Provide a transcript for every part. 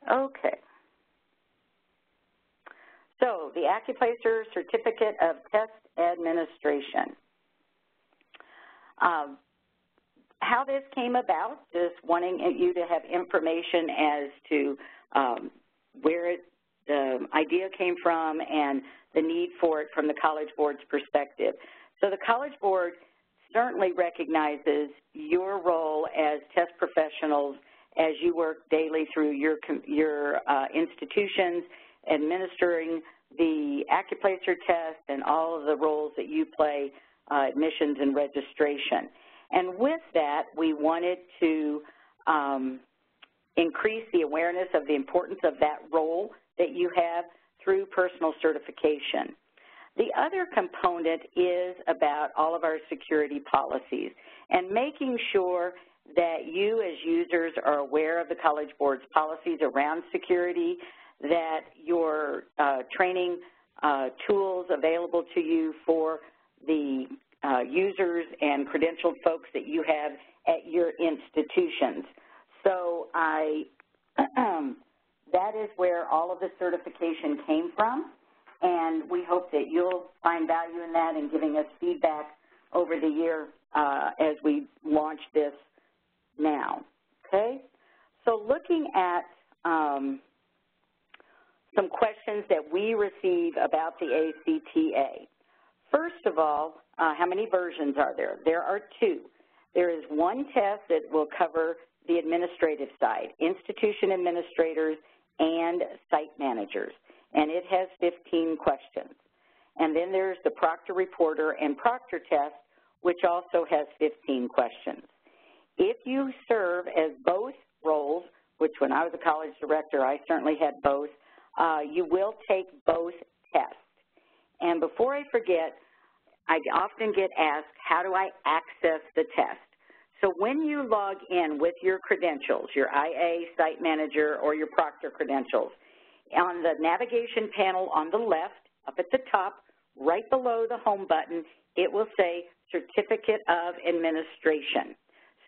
Okay. So the ACCUPLACER Certificate of Test Administration. How this came about, just wanting you to have information as to where the idea came from and the need for it from the College Board's perspective. So the College Board certainly recognizes your role as test professionals as you work daily through your institutions, administering the ACCUPLACER test and all of the roles that you play, admissions and registration. And with that, we wanted to increase the awareness of the importance of that role that you have through personal certification. The other component is about all of our security policies and making sure that you as users are aware of the College Board's policies around security, that your training tools available to you for the users and credentialed folks that you have at your institutions. So that is where all of the certification came from, and we hope that you'll find value in that and giving us feedback over the year as we launch this now, okay? So looking at some questions that we receive about the ACTA. First of all, how many versions are there? There are 2. There is one test that will cover the administrative side, institution administrators and site managers, and it has 15 questions. And then there's the Proctor Reporter and Proctor test, which also has 15 questions. If you serve as both roles, which when I was a college director, I certainly had both, you will take both tests. And before I forget, I often get asked, how do I access the test? So when you log in with your credentials, your IA, site manager, or your Proctor credentials, on the navigation panel on the left, up at the top, right below the home button, it will say Certificate of Administration.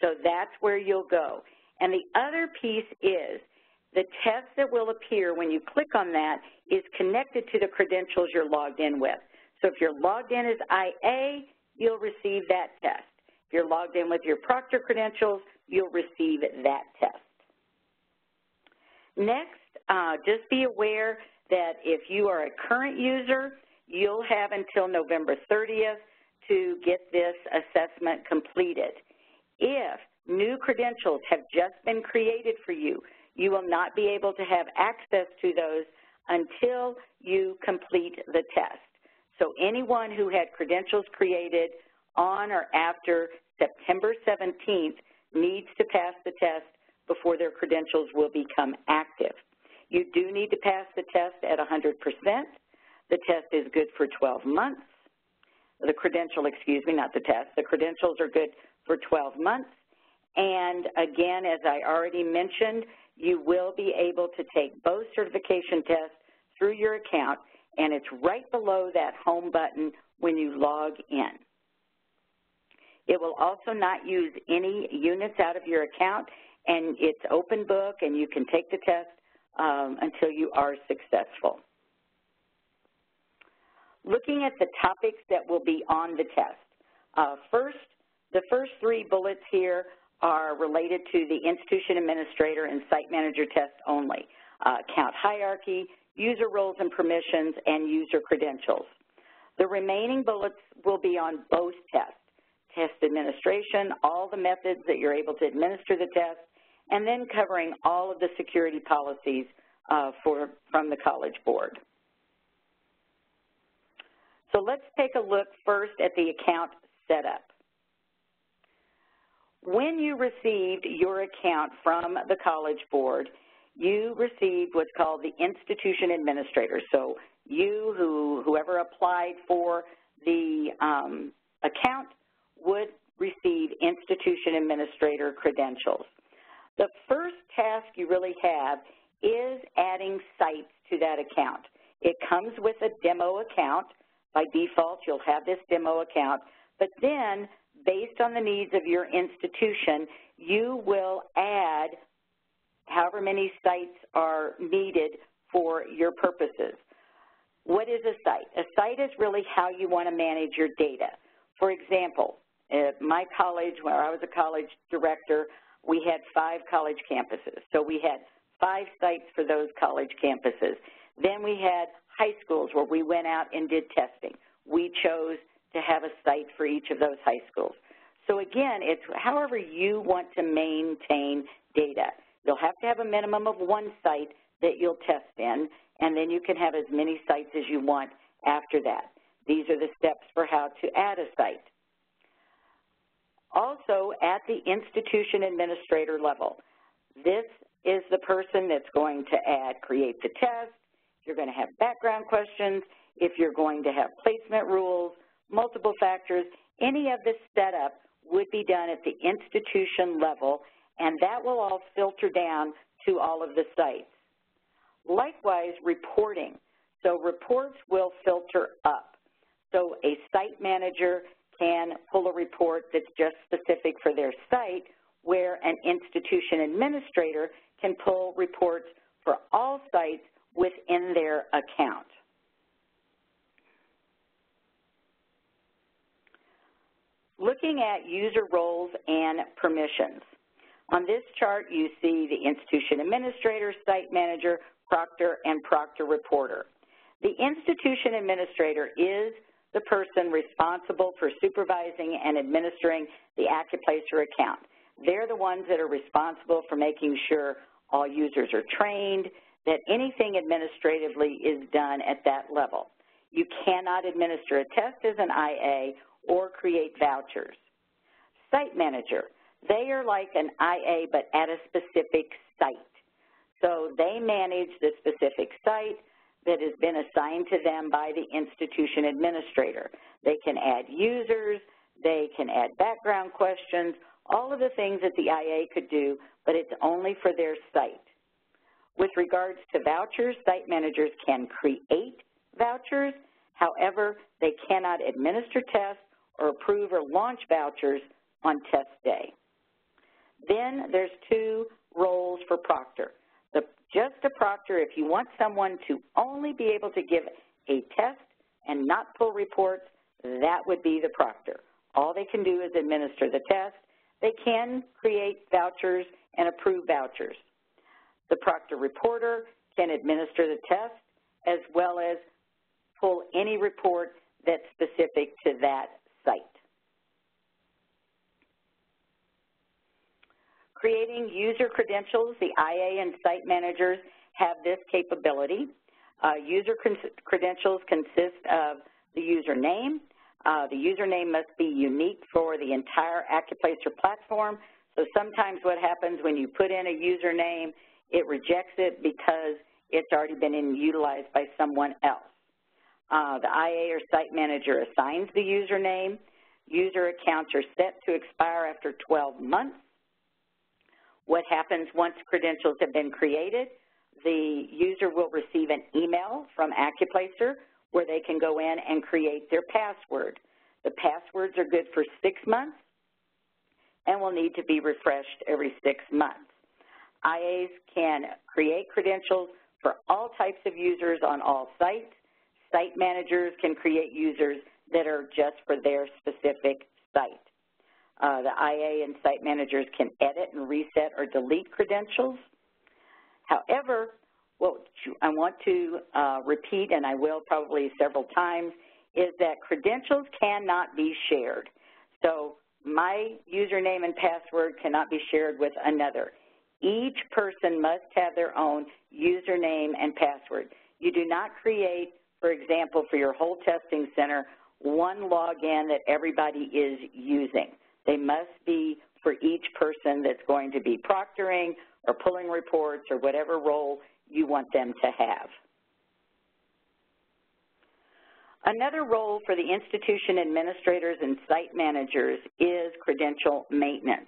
So that's where you'll go. And the other piece is the test that will appear when you click on that is connected to the credentials you're logged in with. So if you're logged in as IA, you'll receive that test. If you're logged in with your Proctor credentials, you'll receive that test. Next, just be aware that if you are a current user, you'll have until November 30th to get this assessment completed. If new credentials have just been created for you, you will not be able to have access to those until you complete the test. So anyone who had credentials created on or after September 17th needs to pass the test before their credentials will become active. You do need to pass the test at 100%. The test is good for 12 months. The credential, excuse me, not the test. The credentials are good for 12 months. And again, as I already mentioned, you will be able to take both certification tests through your account, and it's right below that home button when you log in. It will also not use any units out of your account, and it's open book, and you can take the test until you are successful. Looking at the topics that will be on the test. The first 3 bullets here are related to the institution administrator and site manager test only. Account hierarchy, user roles and permissions, and user credentials. The remaining bullets will be on both tests. Test administration, all the methods that you're able to administer the test, and then covering all of the security policies from the College Board. So let's take a look first at the account setup. When you received your account from the College Board, you received what's called the institution administrator. So you, whoever applied for the account, would receive institution administrator credentials. The first task you really have is adding sites to that account. It comes with a demo account. By default, you'll have this demo account, but then based on the needs of your institution, you will add however many sites are needed for your purposes. What is a site? A site is really how you want to manage your data. For example, at my college, where I was a college director, we had 5 college campuses. So we had 5 sites for those college campuses. Then we had high schools where we went out and did testing. We chose to have a site for each of those high schools. So again, it's however you want to maintain data. You'll have to have a minimum of 1 site that you'll test in, and then you can have as many sites as you want after that. These are the steps for how to add a site. Also, at the institution administrator level, this is the person that's going to create the test. You're going to have background questions. If you're going to have placement rules, multiple factors, any of this setup would be done at the institution level, and that will all filter down to all of the sites. Likewise, reporting. So reports will filter up. So a site manager can pull a report that's just specific for their site, where an institution administrator can pull reports for all sites within their account. Looking at user roles and permissions. On this chart, you see the institution administrator, site manager, proctor, and proctor reporter. The institution administrator is the person responsible for supervising and administering the ACCUPLACER account. They're the ones that are responsible for making sure all users are trained, that anything administratively is done at that level. You cannot administer a test as an IA or create vouchers. Site manager, they are like an IA but at a specific site. So they manage the specific site that has been assigned to them by the institution administrator. They can add users, they can add background questions, all of the things that the IA could do, but it's only for their site. With regards to vouchers, site managers can create vouchers. However, they cannot administer tests or approve or launch vouchers on test day. Then there's 2 roles for proctor. Just a proctor, if you want someone to only be able to give a test and not pull reports, that would be the proctor. All they can do is administer the test. They can create vouchers and approve vouchers. The proctor reporter can administer the test as well as pull any report that's specific to that site. Creating user credentials, the IA and site managers have this capability. User credentials consist of the username. The username must be unique for the entire ACCUPLACER platform. So sometimes what happens when you put in a username, it rejects it because it's already been utilized by someone else. The IA or site manager assigns the username. User accounts are set to expire after 12 months. What happens once credentials have been created? The user will receive an email from ACCUPLACER where they can go in and create their password. The passwords are good for 6 months and will need to be refreshed every 6 months. IAs can create credentials for all types of users on all sites. Site managers can create users that are just for their specific site. The IA and site managers can edit and reset or delete credentials. However, what I want to repeat, and I will probably several times, is that credentials cannot be shared. So my username and password cannot be shared with another. Each person must have their own username and password. You do not create, for example, for your whole testing center, one login that everybody is using. They must be for each person that's going to be proctoring or pulling reports or whatever role you want them to have. Another role for the institution administrators and site managers is credential maintenance.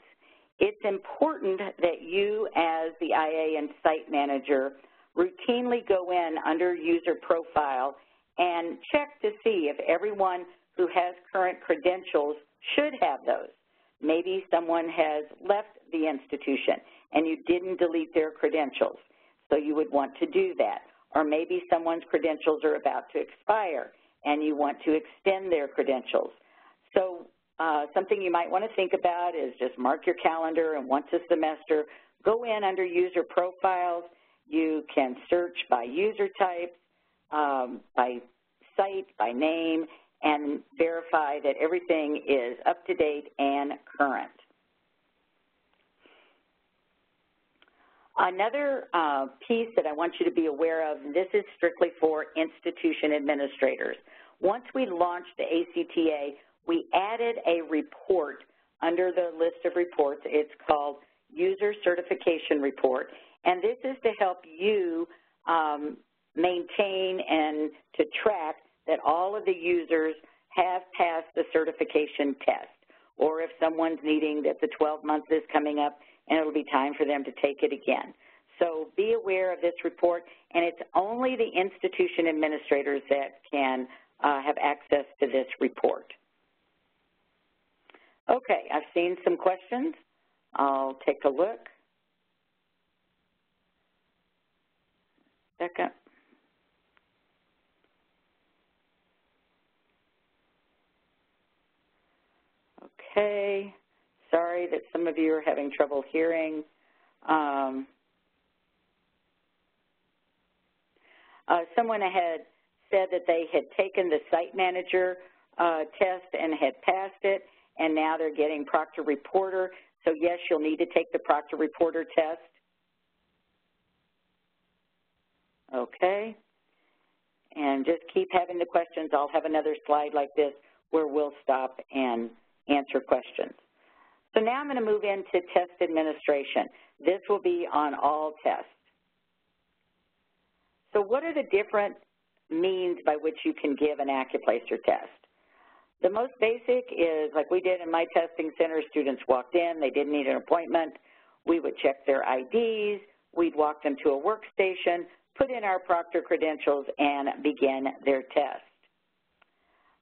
It's important that you as the IA and site manager routinely go in under user profile and check to see if everyone who has current credentials should have those. Maybe someone has left the institution and you didn't delete their credentials. So you would want to do that. Or maybe someone's credentials are about to expire and you want to extend their credentials. So something you might want to think about is just mark your calendar, and once a semester, go in under user profiles. You can search by user type, by site, by name, and verify that everything is up to date and current. Another piece that I want you to be aware of, and this is strictly for institution administrators. Once we launched the ACTA, we added a report under the list of reports. It's called User Certification Report, and this is to help you maintain and to track that all of the users have passed the certification test, or if someone's needing that the 12 months is coming up and it'll be time for them to take it again. So be aware of this report, and it's only the institution administrators that can have access to this report. Okay, I've seen some questions. I'll take a look. Second. Okay, sorry that some of you are having trouble hearing. Someone had said that they had taken the site manager test and had passed it, and now they're getting Proctor Reporter. So yes, you'll need to take the Proctor Reporter test. Okay, and just keep having the questions. I'll have another slide like this where we'll stop and answer questions. So now I'm going to move into test administration. This will be on all tests. So what are the different means by which you can give an ACCUPLACER test? The most basic is, like we did in my testing center, students walked in, they didn't need an appointment. We would check their IDs, we'd walk them to a workstation, put in our Proctor credentials, and begin their test.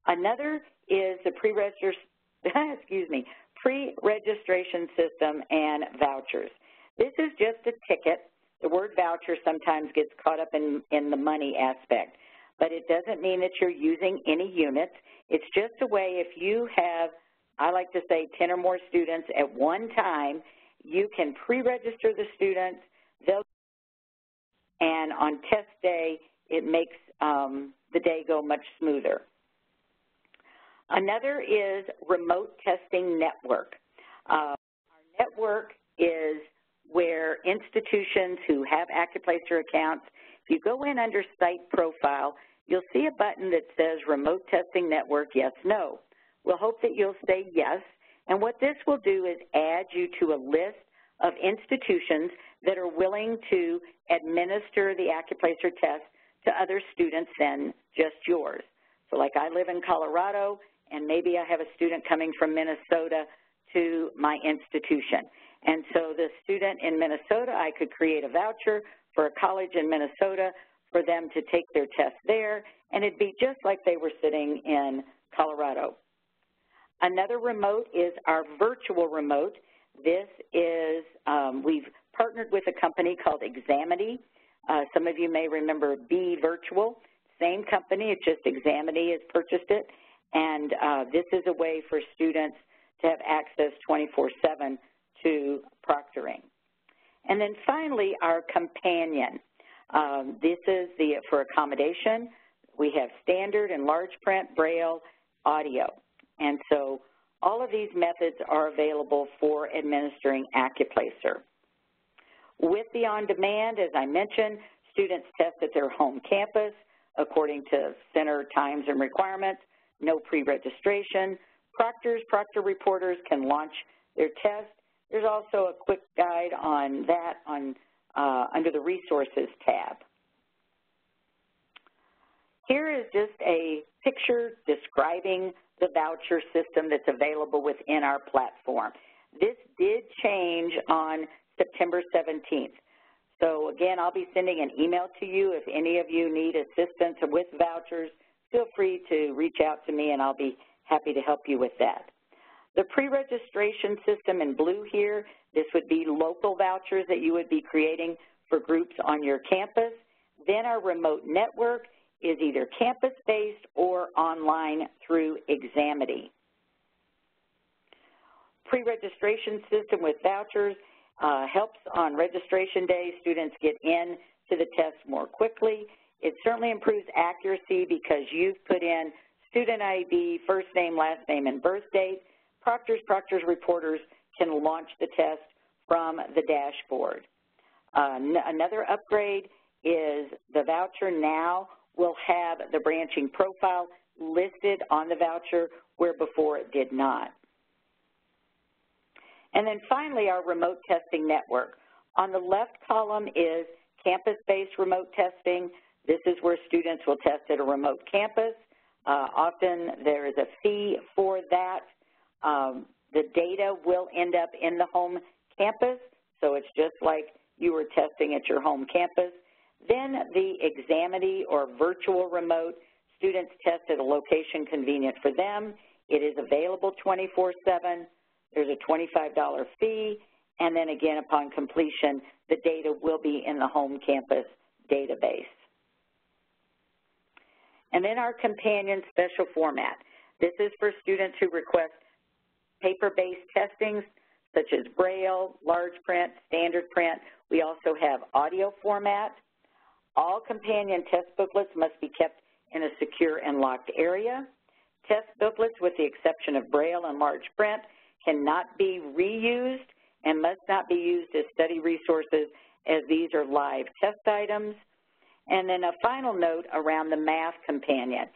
Another is the pre-registration system and vouchers. This is just a ticket. The word voucher sometimes gets caught up in the money aspect, but it doesn't mean that you're using any units. It's just a way, if you have, I like to say, 10 or more students at one time, you can pre-register the students, and on test day, it makes the day go much smoother. Another is remote testing network. Our network is where institutions who have ACCUPLACER accounts, if you go in under site profile, you'll see a button that says remote testing network, yes, no. We'll hope that you'll say yes, and what this will do is add you to a list of institutions that are willing to administer the ACCUPLACER test to other students than just yours. So like I live in Colorado, and maybe I have a student coming from Minnesota to my institution. And so the student in Minnesota, I could create a voucher for a college in Minnesota for them to take their test there, and it'd be just like they were sitting in Colorado. Another remote is our virtual remote. This is, we've partnered with a company called Examity. Some of you may remember Be Virtual. Same company, it's just Examity has purchased it. And this is a way for students to have access 24/7 to proctoring. And then finally, our companion. This is for accommodation. We have standard and large print, braille, audio. And so all of these methods are available for administering ACCUPLACER. With the on-demand, as I mentioned, students test at their home campus according to center times and requirements, no pre-registration. Proctor reporters can launch their test. There's also a quick guide on that under the Resources tab. Here is just a picture describing the voucher system that's available within our platform. This did change on September 17th. So again, I'll be sending an email to you. If any of you need assistance with vouchers, feel free to reach out to me and I'll be happy to help you with that. The pre-registration system in blue here, this would be local vouchers that you would be creating for groups on your campus. Then our remote network is either campus-based or online through Examity. Pre-registration system with vouchers helps on registration day. Students get in to the test more quickly. It certainly improves accuracy because you've put in student ID, first name, last name, and birth date. Proctor's reporters can launch the test from the dashboard. Another upgrade is the voucher now will have the branching profile listed on the voucher where before it did not. And then finally, our remote testing network. On the left column is campus-based remote testing. This is where students will test at a remote campus. Often there is a fee for that. The data will end up in the home campus, so it's just like you were testing at your home campus. Then the Examity or virtual remote, students test at a location convenient for them. It is available 24/7. There's a $25 fee, and then again, upon completion, the data will be in the home campus database. And then our companion special format. This is for students who request paper-based testings, such as Braille, large print, standard print. We also have audio format. All companion test booklets must be kept in a secure and locked area. Test booklets, with the exception of Braille and large print, cannot be reused and must not be used as study resources, as these are live test items. And then a final note around the math companion.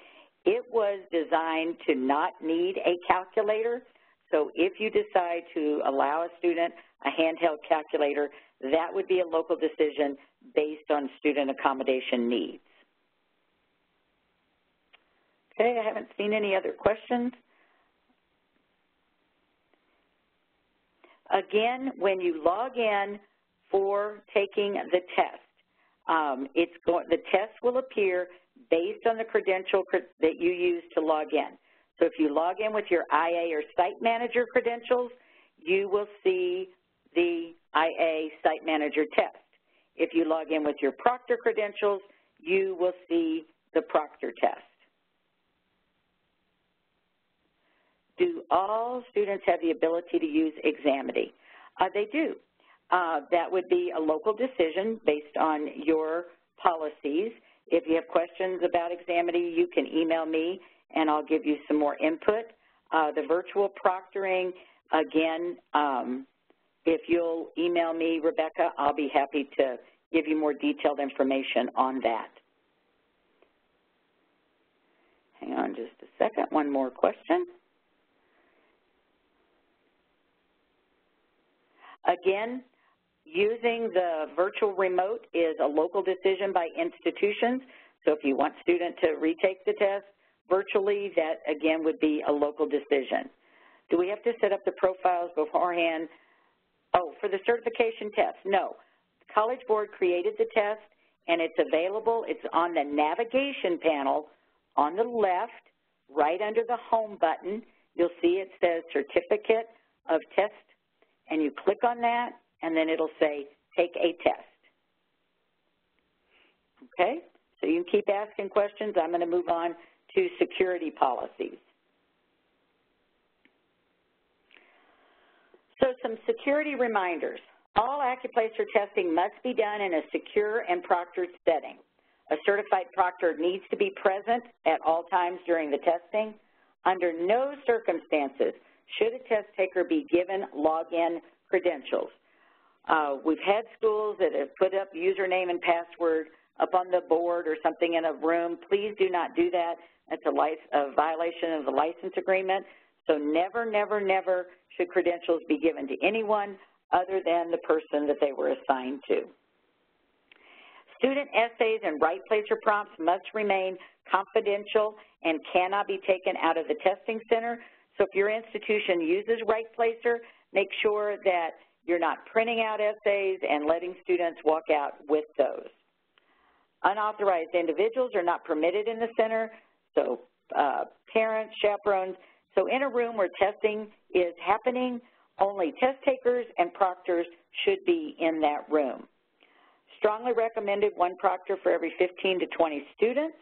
It was designed to not need a calculator, so if you decide to allow a student a handheld calculator, that would be a local decision based on student accommodation needs. Okay, I haven't seen any other questions. Again, when you log in for taking the test, the test will appear based on the credential that you use to log in. So if you log in with your IA or site manager credentials, you will see the IA site manager test. If you log in with your Proctor credentials, you will see the Proctor test. Do all students have the ability to use Examity? They do. That would be a local decision based on your policies. If you have questions about Examity, you can email me and I'll give you some more input. The virtual proctoring, again, if you'll email me, Rebecca, I'll be happy to give you more detailed information on that. Hang on just a second, one more question. Again, using the virtual remote is a local decision by institutions. So if you want a student to retake the test virtually, that again would be a local decision. Do we have to set up the profiles beforehand? Oh, for the certification test, no. The College Board created the test and it's available. It's on the navigation panel on the left, right under the home button. You'll see it says Certificate of Test, and you click on that, and then it'll say, take a test. Okay? So you can keep asking questions. I'm going to move on to security policies. So some security reminders. All ACCUPLACER testing must be done in a secure and proctored setting. A certified proctor needs to be present at all times during the testing. Under no circumstances should a test taker be given login credentials. We've had schools that have put up username and password up on the board or something in a room. Please do not do that. That's a violation of the license agreement. So never, never, never should credentials be given to anyone other than the person that they were assigned to. Student essays and RightPlacer prompts must remain confidential and cannot be taken out of the testing center. So if your institution uses RightPlacer, make sure that you're not printing out essays and letting students walk out with those. Unauthorized individuals are not permitted in the center, so parents, chaperones. So in a room where testing is happening, only test takers and proctors should be in that room. Strongly recommended 1 proctor for every 15 to 20 students.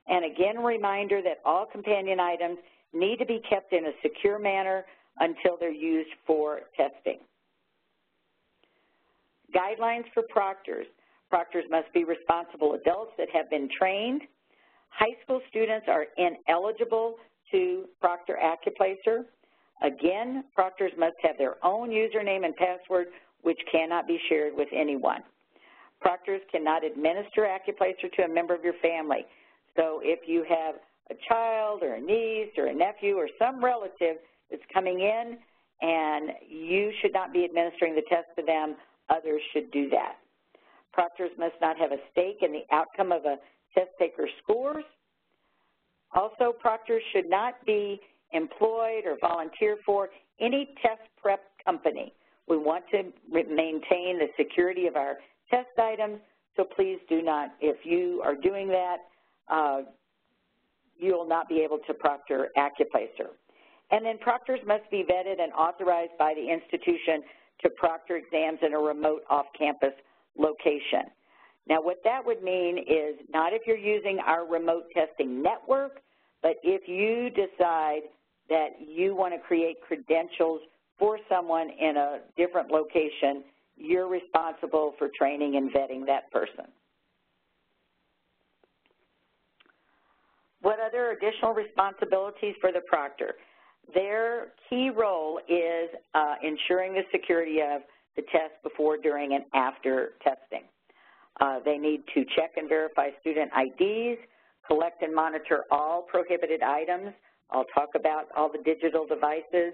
And again, a reminder that all companion items need to be kept in a secure manner until they're used for testing. Guidelines for proctors. Proctors must be responsible adults that have been trained. High school students are ineligible to proctor ACCUPLACER. Again, proctors must have their own username and password, which cannot be shared with anyone. Proctors cannot administer ACCUPLACER to a member of your family. So if you have a child or a niece or a nephew or some relative that's coming in and you should not be administering the test to them, others should do that. Proctors must not have a stake in the outcome of a test taker's scores. Also, proctors should not be employed or volunteer for any test prep company. We want to maintain the security of our test items, so please do not, if you are doing that, you will not be able to proctor ACCUPLACER. And then proctors must be vetted and authorized by the institution to proctor exams in a remote off-campus location. Now, what that would mean is not if you're using our remote testing network, but if you decide that you want to create credentials for someone in a different location, you're responsible for training and vetting that person. What other additional responsibilities for the proctor? Their key role is ensuring the security of the test before, during, and after testing. They need to check and verify student IDs, collect and monitor all prohibited items. I'll talk about all the digital devices,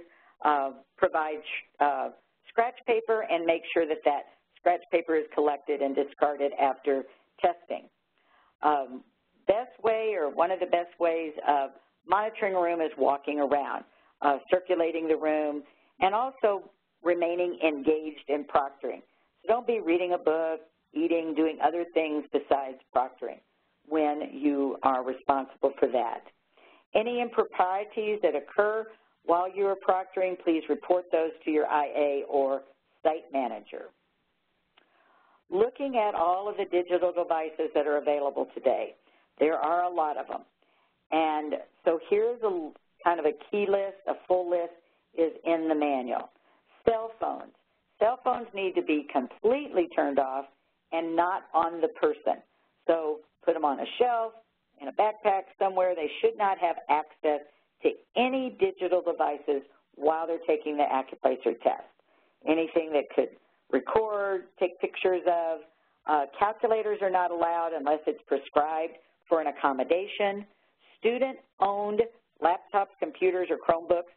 provide scratch paper, and make sure that that scratch paper is collected and discarded after testing. Best way, or one of the best ways of monitoring a room is walking around, circulating the room, and also remaining engaged in proctoring. So don't be reading a book, eating, doing other things besides proctoring when you are responsible for that. Any improprieties that occur while you are proctoring, please report those to your IA or site manager. Looking at all of the digital devices that are available today, there are a lot of them. And so here's a kind of a key list, a full list is in the manual. Cell phones. Cell phones need to be completely turned off and not on the person. So put them on a shelf, in a backpack somewhere. They should not have access to any digital devices while they're taking the ACCUPLACER test. Anything that could record, take pictures of. Calculators are not allowed unless it's prescribed for an accommodation. Student-owned laptops, computers, or Chromebooks.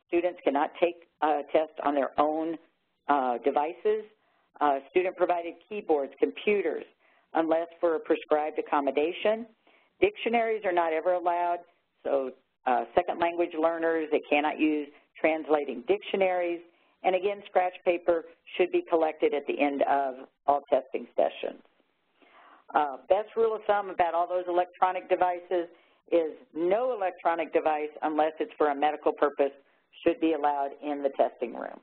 Students cannot take a test on their own devices. Student-provided keyboards, computers, unless for a prescribed accommodation. Dictionaries are not ever allowed, so second language learners, they cannot use translating dictionaries. And again, scratch paper should be collected at the end of all testing sessions. Best rule of thumb about all those electronic devices is no electronic device, unless it's for a medical purpose, should be allowed in the testing room.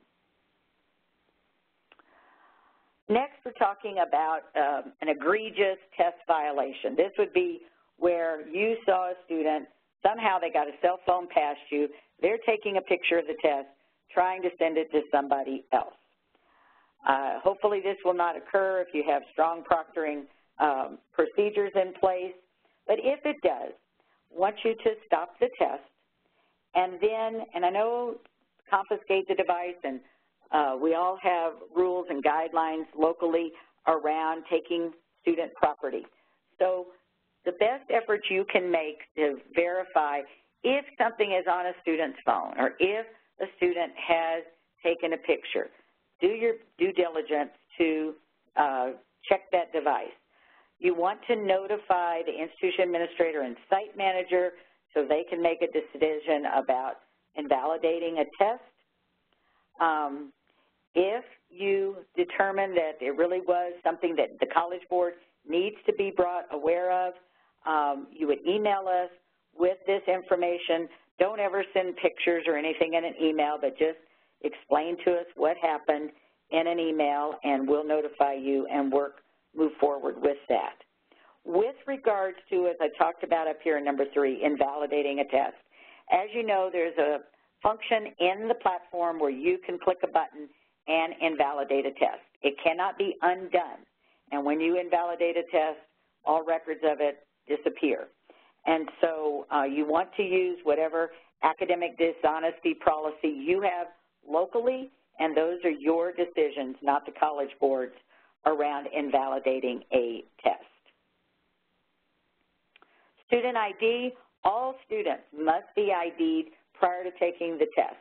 Next, we're talking about an egregious test violation. This would be where you saw a student, somehow they got a cell phone past you, they're taking a picture of the test, trying to send it to somebody else. Hopefully this will not occur if you have strong proctoring procedures in place, but if it does, I want you to stop the test, and then, and I know confiscate the device, and we all have rules and guidelines locally around taking student property. So the best effort you can make to verify if something is on a student's phone or if a student has taken a picture, do your due diligence to check that device. You want to notify the institution administrator and site manager so they can make a decision about invalidating a test. If you determine that it really was something that the College Board needs to be brought aware of, you would email us with this information, Don't ever send pictures or anything in an email, but just explain to us what happened in an email, and we'll notify you and move forward with that. With regards to, as I talked about up here in number 3, invalidating a test. As you know, there's a function in the platform where you can click a button and invalidate a test. It cannot be undone. And when you invalidate a test, all records of it disappear. And so you want to use whatever academic dishonesty policy you have locally, and those are your decisions, not the College Board's, around invalidating a test. Student ID, all students must be ID'd prior to taking the test.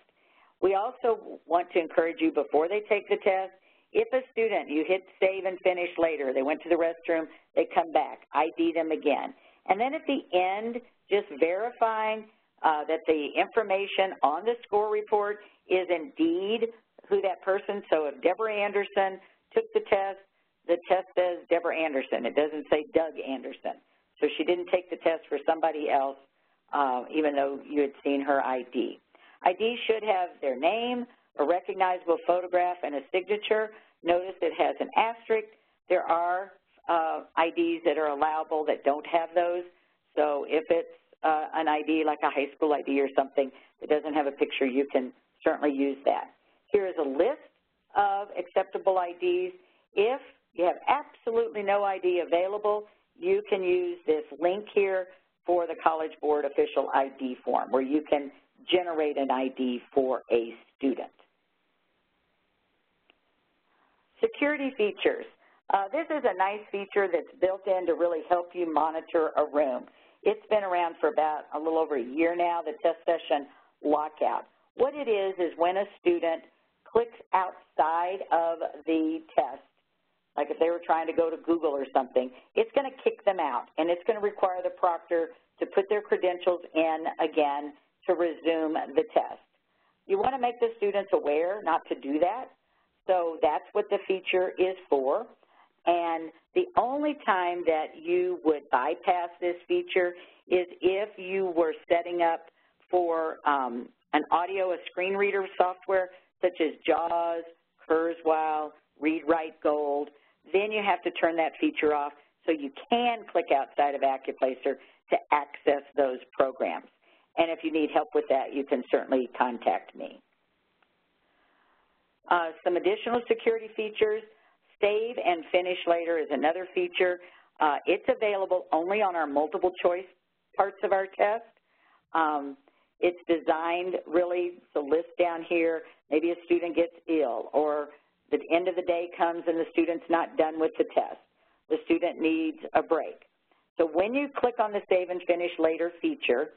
We also want to encourage you before they take the test, if a student, you hit save and finish later, they went to the restroom, they come back, ID them again. And then at the end, just verifying that the information on the score report is indeed who that person. So if Deborah Anderson took the test says Deborah Anderson. It doesn't say Doug Anderson. So she didn't take the test for somebody else, even though you had seen her ID. ID should have their name, a recognizable photograph, and a signature. Notice it has an asterisk. There are IDs that are allowable that don't have those. So if it's an ID like a high school ID or something that doesn't have a picture, you can certainly use that. Here is a list of acceptable IDs. If you have absolutely no ID available, you can use this link here for the College Board official ID form where you can generate an ID for a student. Security features. This is a nice feature that's built in to really help you monitor a room. It's been around for about a little over a year now, the test session lockout. What it is when a student clicks outside of the test, like if they were trying to go to Google or something, it's going to kick them out, and it's going to require the proctor to put their credentials in again to resume the test. You want to make the students aware not to do that, so that's what the feature is for. And the only time that you would bypass this feature is if you were setting up for an audio, a screen reader software such as JAWS, Kurzweil, Read Write Gold. Then you have to turn that feature off so you can click outside of ACCUPLACER to access those programs. And if you need help with that, you can certainly contact me. Some additional security features. Save and finish later is another feature. It's available only on our multiple choice parts of our test. It's designed really to list down here, maybe a student gets ill or the end of the day comes and the student's not done with the test. The student needs a break. So when you click on the Save and Finish Later feature,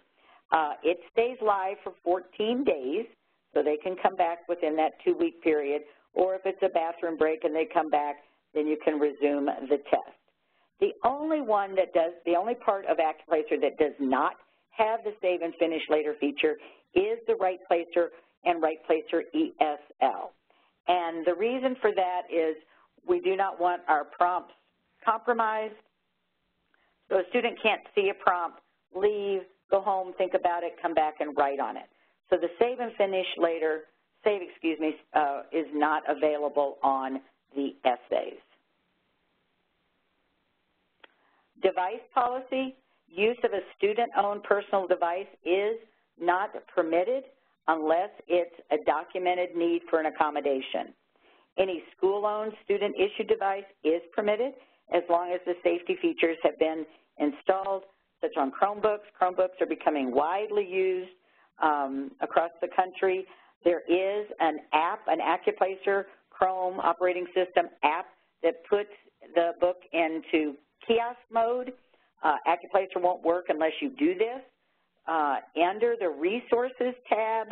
it stays live for 14 days, so they can come back within that 2-week period, or if it's a bathroom break and they come back, then you can resume the test. The only one that does, the only part of ACCUPLACER that does not have the Save and Finish Later feature is the Right Placer and Right Placer ESL. And the reason for that is we do not want our prompts compromised. So a student can't see a prompt, leave, go home, think about it, come back and write on it. So the Save and Finish Later, is not available on the essays. Device policy, use of a student-owned personal device is not permitted unless it's a documented need for an accommodation. Any school-owned student-issued device is permitted as long as the safety features have been installed, such on Chromebooks. Chromebooks are becoming widely used across the country. There is an app, an ACCUPLACER Chrome operating system app that puts the book into kiosk mode. ACCUPLACER won't work unless you do this. Under the Resources tab,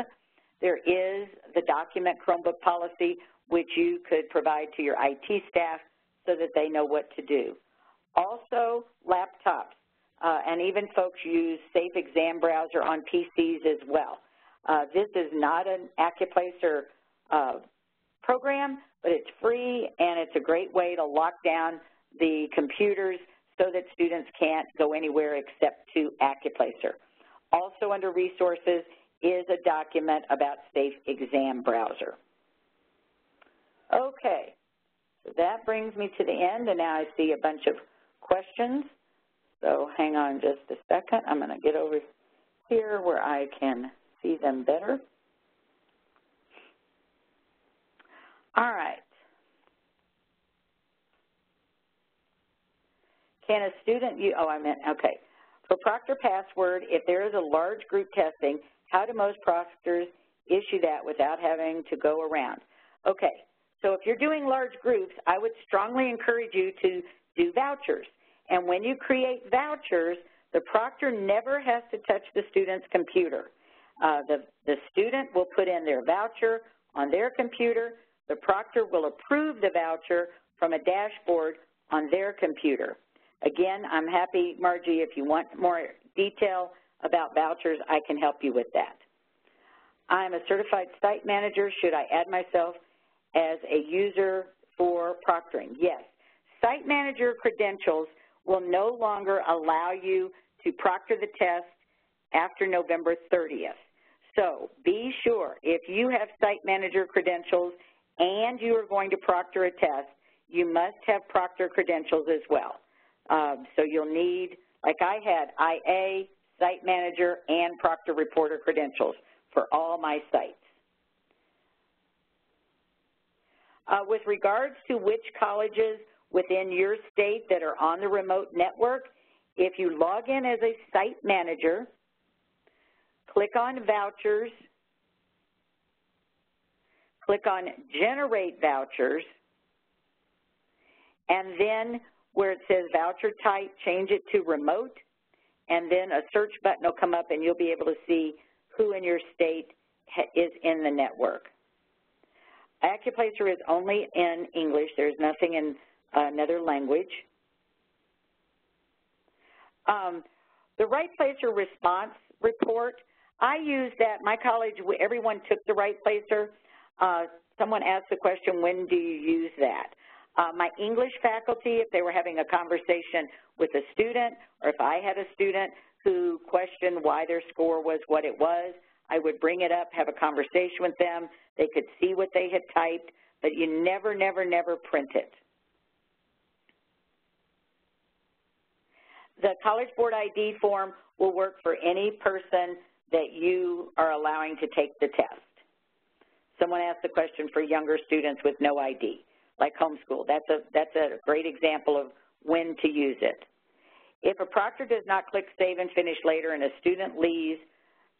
there is the Document Chromebook policy, which you could provide to your IT staff so that they know what to do. Also, laptops, and even folks use Safe Exam Browser on PCs as well. This is not an ACCUPLACER program, but it's free, and it's a great way to lock down the computers so that students can't go anywhere except to ACCUPLACER. Also under resources is a document about Safe Exam Browser. Okay, so that brings me to the end, and now I see a bunch of questions. So hang on just a second. I'm going to get over here where I can see them better. All right. Can a student use, okay. For Proctor Password, if there is a large group testing, how do most proctors issue that without having to go around? Okay, so if you're doing large groups, I would strongly encourage you to do vouchers. And when you create vouchers, the proctor never has to touch the student's computer. The student will put in their voucher on their computer. The proctor will approve the voucher from a dashboard on their computer. Again, I'm happy, Margie, if you want more detail about vouchers, I can help you with that. I'm a certified site manager. Should I add myself as a user for proctoring? Yes. Site manager credentials will no longer allow you to proctor the test after November 30th. So be sure, if you have site manager credentials and you are going to proctor a test, you must have proctor credentials as well. So you'll need, like I had, IA, site manager, and proctor reporter credentials for all my sites. With regards to which colleges within your state that are on the remote network, if you log in as a site manager, click on Vouchers, click on Generate Vouchers, and then where it says Voucher Type, change it to Remote, and then a search button will come up and you'll be able to see who in your state is in the network. ACCUPLACER is only in English. There's nothing in another language. The Right Placer response report, I use that. My college, everyone took the Right Placer. Someone asked the question, when do you use that? My English faculty, if they were having a conversation with a student, or if I had a student who questioned why their score was what it was, I would bring it up, have a conversation with them. They could see what they had typed, but you never, never, never print it. The College Board ID form will work for any person that you are allowing to take the test. Someone asked the question for younger students with no ID, like homeschool. That's a great example of when to use it. If a proctor does not click Save and Finish Later and a student leaves,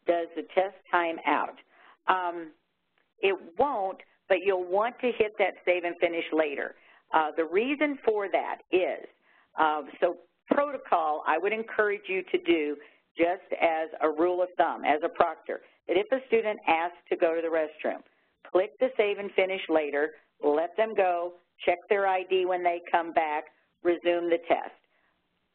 does the test time out? It won't, but you'll want to hit that Save and Finish Later. The reason for that is, so protocol I would encourage you to do just as a rule of thumb, as a proctor, that if a student asks to go to the restroom, click the Save and Finish Later, let them go, check their ID when they come back, resume the test.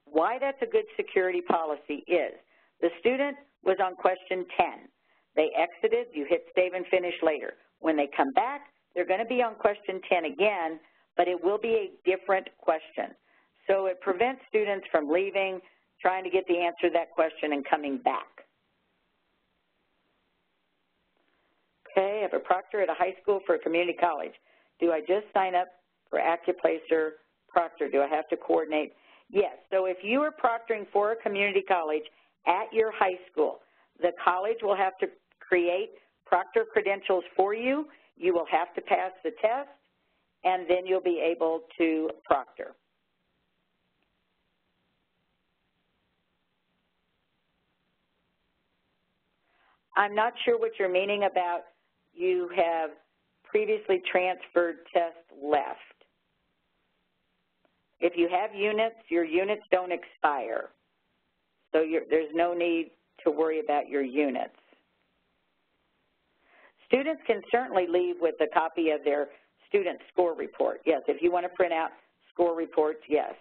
Why that's a good security policy is the student was on question 10. They exited, you hit Save and Finish Later. When they come back, they're going to be on question 10 again, but it will be a different question. So it prevents students from leaving, trying to get the answer to that question, and coming back. Okay, I have a proctor at a high school for a community college. Do I just sign up for ACCUPLACER proctor? Do I have to coordinate? Yes, so if you are proctoring for a community college at your high school, the college will have to create proctor credentials for you. You will have to pass the test, and then you'll be able to proctor. I'm not sure what you're meaning about you have previously transferred test left. If you have units, your units don't expire. So there's no need to worry about your units. Students can certainly leave with a copy of their student score report. Yes, if you want to print out score reports, yes.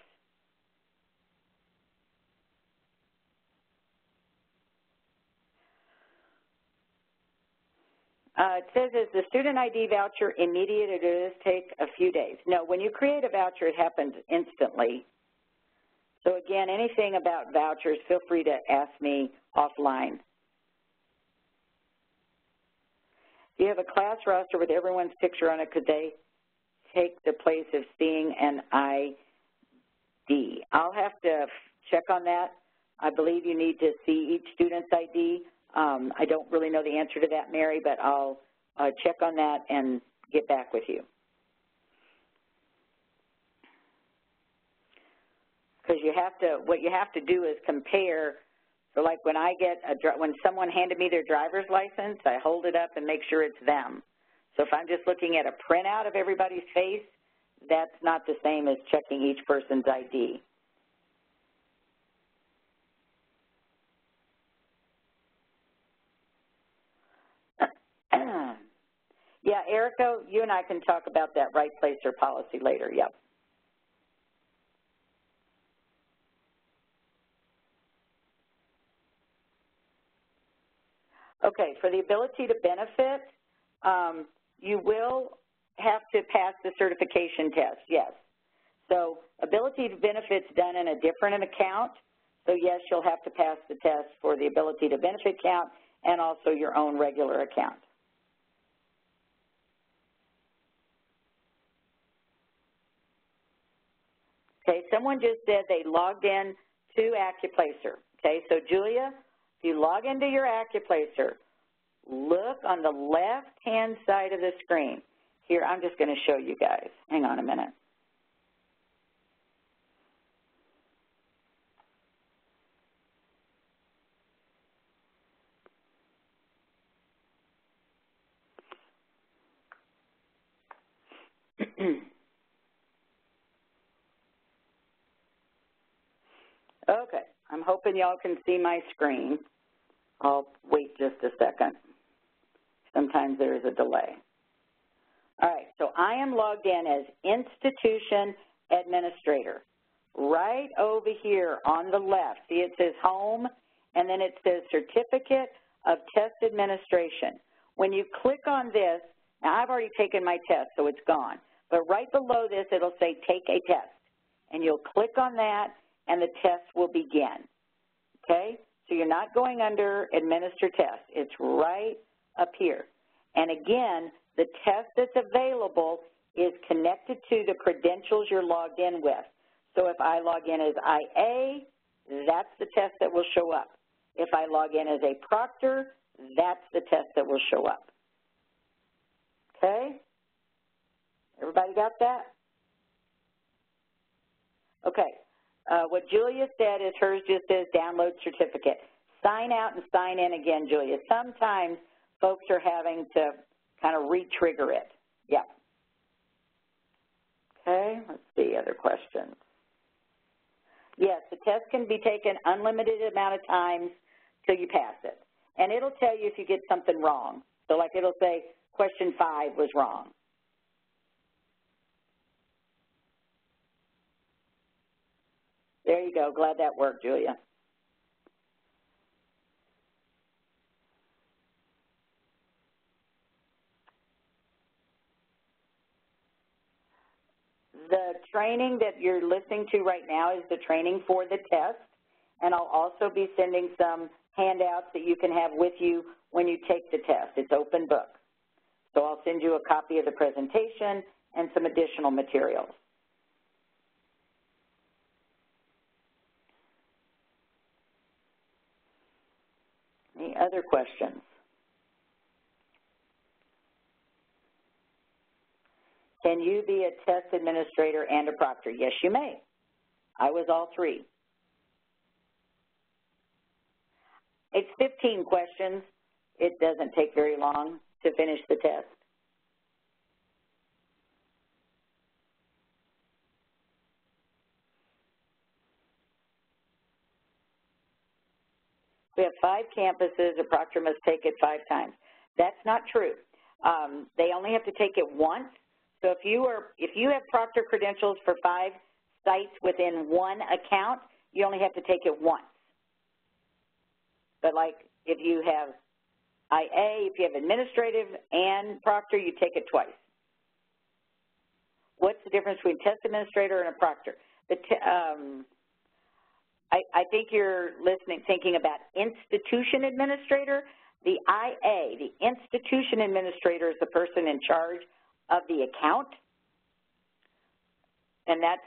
It says, is the student ID voucher immediate or does it take a few days? No, when you create a voucher, it happens instantly. So again, anything about vouchers, feel free to ask me offline Do you have a class roster with everyone's picture on it? Could they take the place of seeing an ID? I'll have to check on that. I believe you need to see each student's ID. I don't really know the answer to that, Mary, but I'll check on that and get back with you. Because what you have to do is compare. So like when when someone handed me their driver's license, I hold it up and make sure it's them. So if I'm just looking at a printout of everybody's face, that's not the same as checking each person's ID. Yeah, Erica, you and I can talk about that right placer policy later, yep. Okay, for the ability to benefit, you will have to pass the certification test, yes. So ability to benefit's done in a different account, so yes, you'll have to pass the test for the ability to benefit account and also your own regular account. Okay, someone just said they logged in to ACCUPLACER. Okay, so Julia, if you log into your ACCUPLACER, look on the left-hand side of the screen. Here, I'm just going to show you guys. Hang on a minute. Okay, I'm hoping y'all can see my screen. I'll wait just a second. Sometimes there's a delay. All right, so I am logged in as Institution Administrator. Right over here on the left, see it says Home, and then it says Certificate of Test Administration. When you click on this, now I've already taken my test, so it's gone. But right below this, it'll say Take a Test. And you'll click on that, and the test will begin. Okay? So you're not going under Administer Test. It's right up here. And again, the test that's available is connected to the credentials you're logged in with. So if I log in as IA, that's the test that will show up. If I log in as a proctor, that's the test that will show up. Okay? Everybody got that? Okay. What Julia said is hers just says download certificate. Sign out and sign in again, Julia. Sometimes folks are having to kind of re-trigger it. Yeah. Okay, let's see, other questions. Yes, the test can be taken unlimited amount of times till you pass it. And it'll tell you if you get something wrong. So like it'll say question 5 was wrong. There you go. Glad that worked, Julia. The training that you're listening to right now is the training for the test, and I'll also be sending some handouts that you can have with you when you take the test. It's open book. So I'll send you a copy of the presentation and some additional materials. Any other questions? Can you be a test administrator and a proctor? Yes, you may. I was all 3. It's 15 questions. It doesn't take very long to finish the test. We have 5 campuses. A proctor must take it 5 times. That's not true. They only have to take it once. So if you have proctor credentials for 5 sites within one account, you only have to take it once. But like if you have IA, if you have administrative and proctor, you take it twice. What's the difference between test administrator and a proctor? I think you're thinking about institution administrator. The IA, the institution administrator, is the person in charge of the account, and that's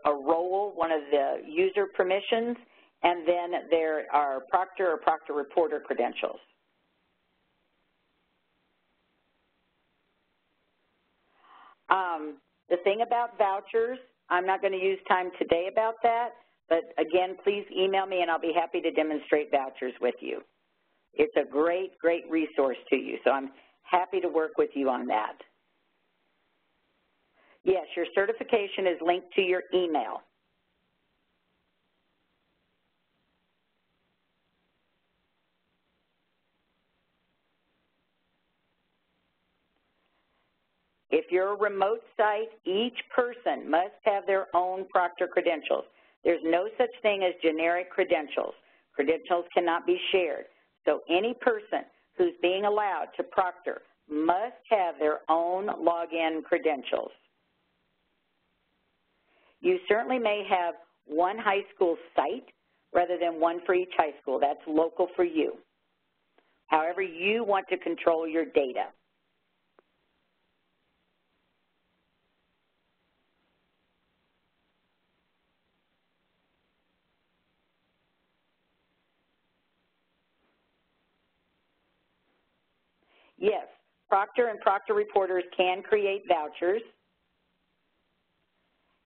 a role, one of the user permissions, and then there are Proctor or Proctor reporter credentials. The thing about vouchers, I'm not going to use time today about that, but again, please email me and I'll be happy to demonstrate vouchers with you. It's a great, great resource to you, so I'm happy to work with you on that. Yes, your certification is linked to your email. If you're a remote site, each person must have their own Proctor credentials. There's no such thing as generic credentials. Credentials cannot be shared. So any person who's being allowed to Proctor must have their own login credentials. You certainly may have one high school site rather than one for each high school. That's local for you. However you want to control your data. Yes, Proctor and Proctor reporters can create vouchers.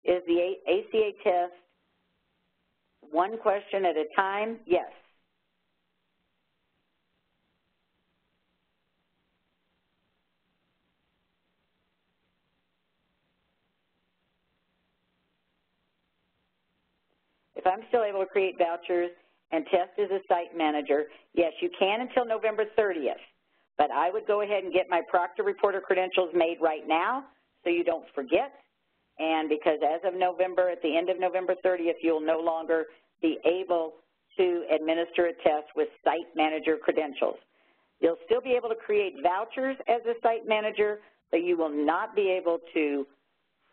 Is the ACA test one question at a time? Yes. If I'm still able to create vouchers and test as a site manager, yes, you can until November 30th. But I would go ahead and get my Proctor reporter credentials made right now so you don't forget. And because as of November, at the end of November 30th, you'll no longer be able to administer a test with site manager credentials. You'll still be able to create vouchers as a site manager, but you will not be able to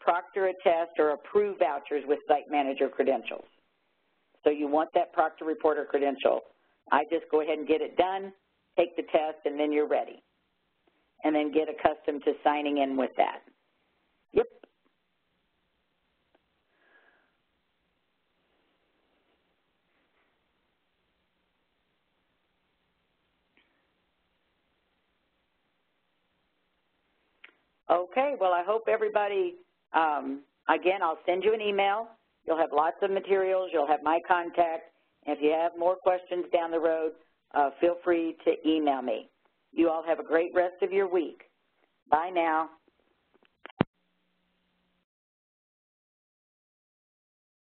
Proctor a test or approve vouchers with site manager credentials. So you want that Proctor reporter credential. I just go ahead and get it done, take the test, and then you're ready. And then get accustomed to signing in with that. Yep. Okay, well, I hope everybody, again, I'll send you an email. You'll have lots of materials. You'll have my contact. And if you have more questions down the road, feel free to email me. You all have a great rest of your week. Bye now.